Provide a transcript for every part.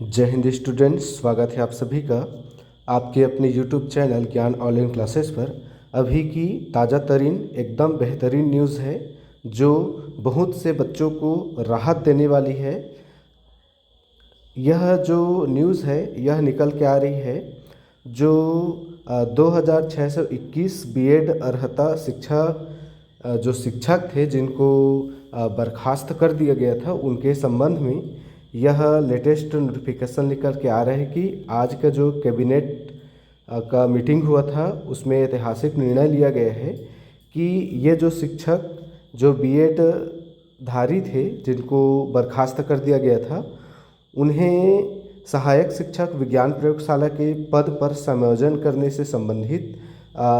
जय हिंद स्टूडेंट्स, स्वागत है आप सभी का आपके अपने यूट्यूब चैनल ज्ञान ऑनलाइन क्लासेस पर। अभी की ताज़ा तरीन एकदम बेहतरीन न्यूज़ है जो बहुत से बच्चों को राहत देने वाली है। यह जो न्यूज़ है यह निकल के आ रही है जो 2621 बीएड अर्हता शिक्षा जो शिक्षक थे जिनको बर्खास्त कर दिया गया था उनके संबंध में यह लेटेस्ट नोटिफिकेशन निकल के आ रहा है कि आज का जो कैबिनेट का मीटिंग हुआ था उसमें ऐतिहासिक निर्णय लिया गया है कि ये जो शिक्षक जो बीएड धारी थे जिनको बर्खास्त कर दिया गया था उन्हें सहायक शिक्षक विज्ञान प्रयोगशाला के पद पर समायोजन करने से संबंधित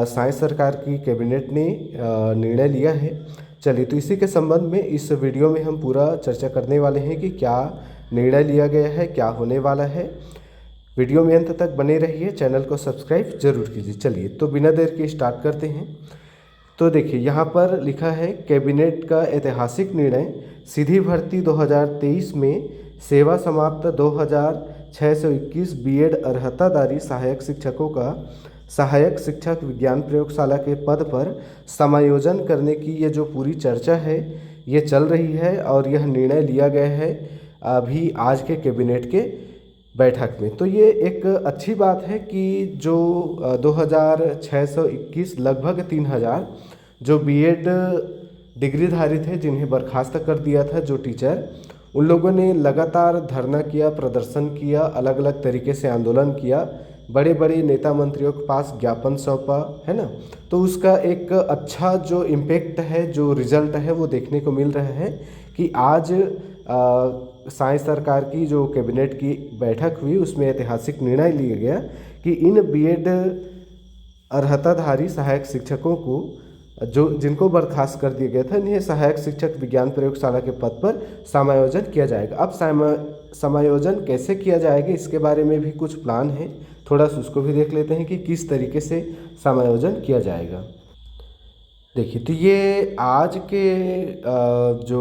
सांई सरकार की कैबिनेट ने निर्णय लिया है। चलिए तो इसी के संबंध में इस वीडियो में हम पूरा चर्चा करने वाले हैं कि क्या निर्णय लिया गया है, क्या होने वाला है। वीडियो में अंत तक बने रहिए, चैनल को सब्सक्राइब जरूर कीजिए। चलिए तो बिना देर के स्टार्ट करते हैं। तो देखिए यहाँ पर लिखा है कैबिनेट का ऐतिहासिक निर्णय, सीधी भर्ती 2023 में सेवा समाप्त 2621 बीएड अर्हताधारी सहायक शिक्षकों का सहायक शिक्षक विज्ञान प्रयोगशाला के पद पर समायोजन करने की ये जो पूरी चर्चा है ये चल रही है और यह निर्णय लिया गया है अभी आज के कैबिनेट के बैठक में। तो ये एक अच्छी बात है कि जो 2621 लगभग 3000 जो बीएड डिग्रीधारी थे जिन्हें बर्खास्त कर दिया था जो टीचर, उन लोगों ने लगातार धरना किया, प्रदर्शन किया, अलग अलग तरीके से आंदोलन किया, बड़े बड़े नेता मंत्रियों के पास ज्ञापन सौंपा, है ना। तो उसका एक अच्छा जो इम्पेक्ट है, जो रिजल्ट है वो देखने को मिल रहा है कि आज सांई सरकार की जो कैबिनेट की बैठक हुई उसमें ऐतिहासिक निर्णय लिया गया कि इन बीएड अर्हताधारी सहायक शिक्षकों को जो जिनको बर्खास्त कर दिया गया था इन्हें सहायक शिक्षक विज्ञान प्रयोगशाला के पद पर समायोजन किया जाएगा। अब समायोजन कैसे किया जाएगा इसके बारे में भी कुछ प्लान है, थोड़ा सा उसको भी देख लेते हैं कि किस तरीके से समायोजन किया जाएगा। देखिए तो ये आज के जो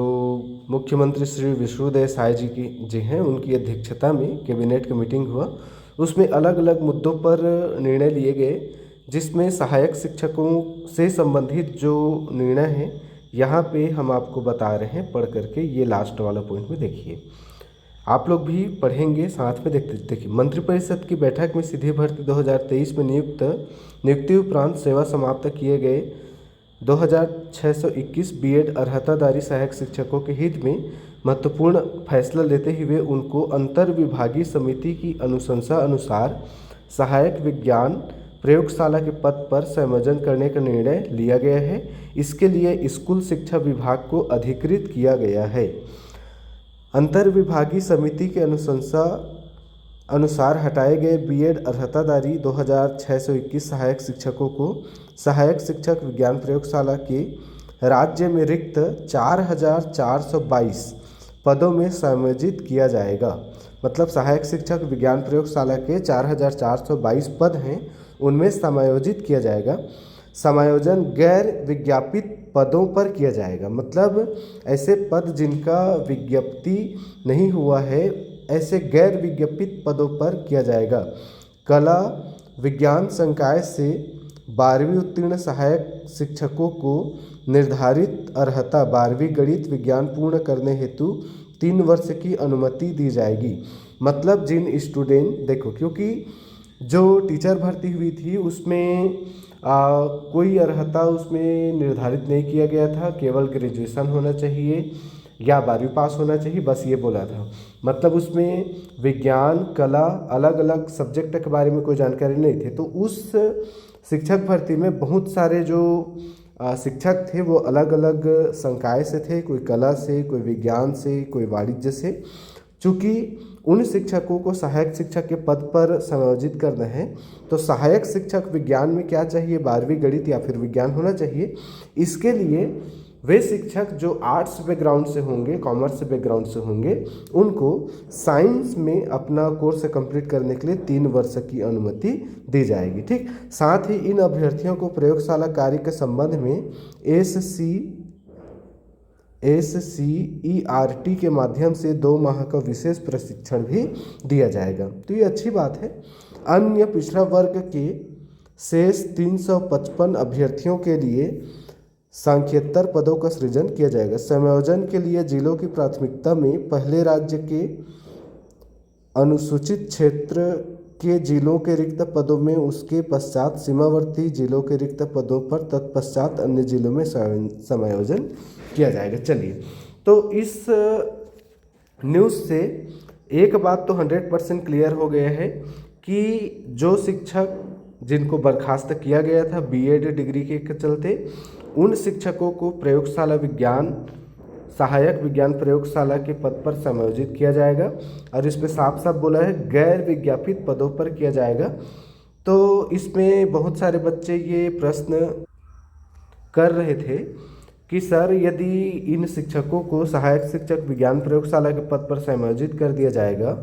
मुख्यमंत्री श्री विष्णुदेव साय जी हैं उनकी अध्यक्षता में कैबिनेट की मीटिंग हुआ, उसमें अलग अलग मुद्दों पर निर्णय लिए गए जिसमें सहायक शिक्षकों से संबंधित जो निर्णय है यहाँ पे हम आपको बता रहे हैं पढ़ करके। ये लास्ट वाला पॉइंट में देखिए, आप लोग भी पढ़ेंगे साथ में देखिए। मंत्रिपरिषद की बैठक में सीधी भर्ती 2023 में नियुक्ति उपरांत सेवा समाप्त किए गए 2621 बीएड अर्हताधारी सहायक शिक्षकों के हित में महत्वपूर्ण फैसला लेते हुए उनको अंतर विभागीय समिति की अनुशंसा अनुसार सहायक विज्ञान प्रयोगशाला के पद पर समायोजन करने का निर्णय लिया गया है। इसके लिए स्कूल शिक्षा विभाग को अधिकृत किया गया है। अंतर विभागीय समिति के अनुशंसा अनुसार हटाए गए बीएड अर्हताधारी 2621 सहायक शिक्षकों को सहायक शिक्षक विज्ञान प्रयोगशाला के राज्य में रिक्त 4422 पदों में समायोजित किया जाएगा। मतलब सहायक शिक्षक विज्ञान प्रयोगशाला के 4422 पद हैं उनमें समायोजित किया जाएगा। समायोजन गैर विज्ञापित पदों पर किया जाएगा, मतलब ऐसे पद जिनका विज्ञप्ति नहीं हुआ है ऐसे गैर विज्ञापित पदों पर किया जाएगा। कला विज्ञान संकाय से 12वीं उत्तीर्ण सहायक शिक्षकों को निर्धारित अर्हता 12वीं गणित विज्ञान पूर्ण करने हेतु 3 वर्ष की अनुमति दी जाएगी। मतलब जिन स्टूडेंट देखो, क्योंकि जो टीचर भर्ती हुई थी उसमें कोई अर्हता उसमें निर्धारित नहीं किया गया था, केवल ग्रेजुएशन होना चाहिए या 12वीं पास होना चाहिए, बस ये बोला था। मतलब उसमें विज्ञान कला अलग अलग सब्जेक्ट के बारे में कोई जानकारी नहीं थी। तो उस शिक्षक भर्ती में बहुत सारे जो शिक्षक थे वो अलग अलग संकाय से थे, कोई कला से, कोई विज्ञान से, कोई वाणिज्य से। चूँकि उन शिक्षकों को सहायक शिक्षक के पद पर समायोजित करना है तो सहायक शिक्षक विज्ञान में क्या चाहिए, 12वीं गणित या फिर विज्ञान होना चाहिए। इसके लिए वे शिक्षक जो आर्ट्स बैकग्राउंड से होंगे, कॉमर्स बैकग्राउंड से होंगे, उनको साइंस में अपना कोर्स कंप्लीट करने के लिए 3 वर्ष की अनुमति दी जाएगी। ठीक, साथ ही इन अभ्यर्थियों को प्रयोगशाला कार्य के संबंध में SCERT के माध्यम से 2 माह का विशेष प्रशिक्षण भी दिया जाएगा। तो ये अच्छी बात है। अन्य पिछड़ा वर्ग के शेष 355 अभ्यर्थियों के लिए सांख्येतर पदों का सृजन किया जाएगा। समायोजन के लिए जिलों की प्राथमिकता में पहले राज्य के अनुसूचित क्षेत्र के जिलों के रिक्त पदों में, उसके पश्चात सीमावर्ती जिलों के रिक्त पदों पर, तत्पश्चात अन्य जिलों में समायोजन किया जाएगा। चलिए, तो इस न्यूज़ से एक बात तो 100% क्लियर हो गया है कि जो शिक्षक जिनको बर्खास्त किया गया था बीएड डिग्री के चलते, उन शिक्षकों को प्रयोगशाला विज्ञान, सहायक विज्ञान प्रयोगशाला के पद पर समायोजित किया जाएगा। और इसमें साफ साफ बोला है गैर विज्ञापित पदों पर किया जाएगा। तो इसमें बहुत सारे बच्चे ये प्रश्न कर रहे थे कि सर यदि इन शिक्षकों को सहायक शिक्षक विज्ञान प्रयोगशाला के पद पर समायोजित कर दिया जाएगा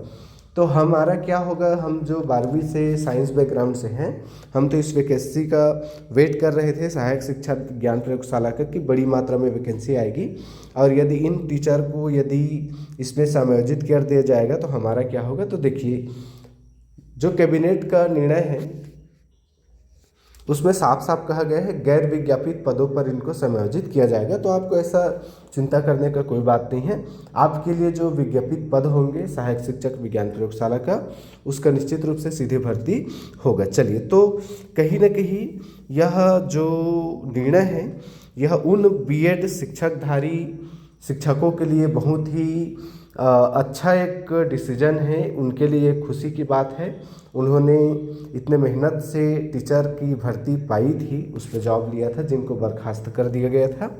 तो हमारा क्या होगा। हम जो 12वीं से साइंस बैकग्राउंड से हैं, हम तो इस वैकेंसी का वेट कर रहे थे सहायक शिक्षक विज्ञान प्रयोगशाला का कि बड़ी मात्रा में वैकेंसी आएगी, और यदि इन टीचर को यदि इसमें समायोजित कर दिया जाएगा तो हमारा क्या होगा। तो देखिए, जो कैबिनेट का निर्णय है उसमें साफ साफ कहा गया है गैर विज्ञापित पदों पर इनको समायोजित किया जाएगा। तो आपको ऐसा चिंता करने का कोई बात नहीं है। आपके लिए जो विज्ञापित पद होंगे सहायक शिक्षक विज्ञान प्रयोगशाला का, उसका निश्चित रूप से सीधे भर्ती होगा। चलिए, तो कहीं ना कहीं यह जो निर्णय है यह उन बीएड शिक्षकधारी शिक्षकों के लिए बहुत ही अच्छा एक डिसीजन है, उनके लिए खुशी की बात है। उन्होंने इतने मेहनत से टीचर की भर्ती पाई थी, उस पर जॉब लिया था, जिनको बर्खास्त कर दिया गया था।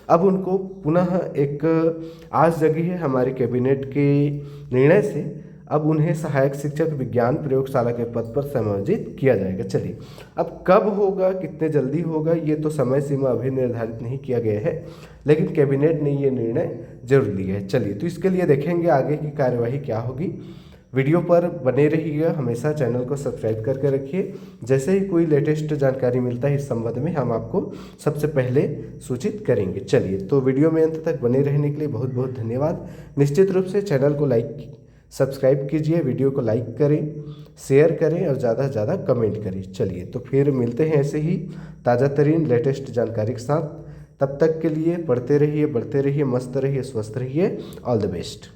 अब उनको पुनः एक आस जगी है हमारे कैबिनेट के निर्णय से। अब उन्हें सहायक शिक्षक विज्ञान प्रयोगशाला के पद पर समायोजित किया जाएगा। चलिए, अब कब होगा, कितने जल्दी होगा, ये तो समय सीमा अभी निर्धारित नहीं किया गया है, लेकिन कैबिनेट ने ये निर्णय जरूर लिया है। चलिए, तो इसके लिए देखेंगे आगे की कार्यवाही क्या होगी। वीडियो पर बने रहिएगा, हमेशा चैनल को सब्सक्राइब करके रखिए। जैसे ही कोई लेटेस्ट जानकारी मिलता है इस संबंध में हम आपको सबसे पहले सूचित करेंगे। चलिए, तो वीडियो में अंत तक बने रहने के लिए बहुत बहुत धन्यवाद। निश्चित रूप से चैनल को सब्सक्राइब कीजिए, वीडियो को लाइक करें, शेयर करें और ज़्यादा से ज़्यादा कमेंट करें। चलिए, तो फिर मिलते हैं ऐसे ही ताज़ा तरीन लेटेस्ट जानकारी के साथ। तब तक के लिए पढ़ते रहिए, बढ़ते रहिए, मस्त रहिए, स्वस्थ रहिए। All the best.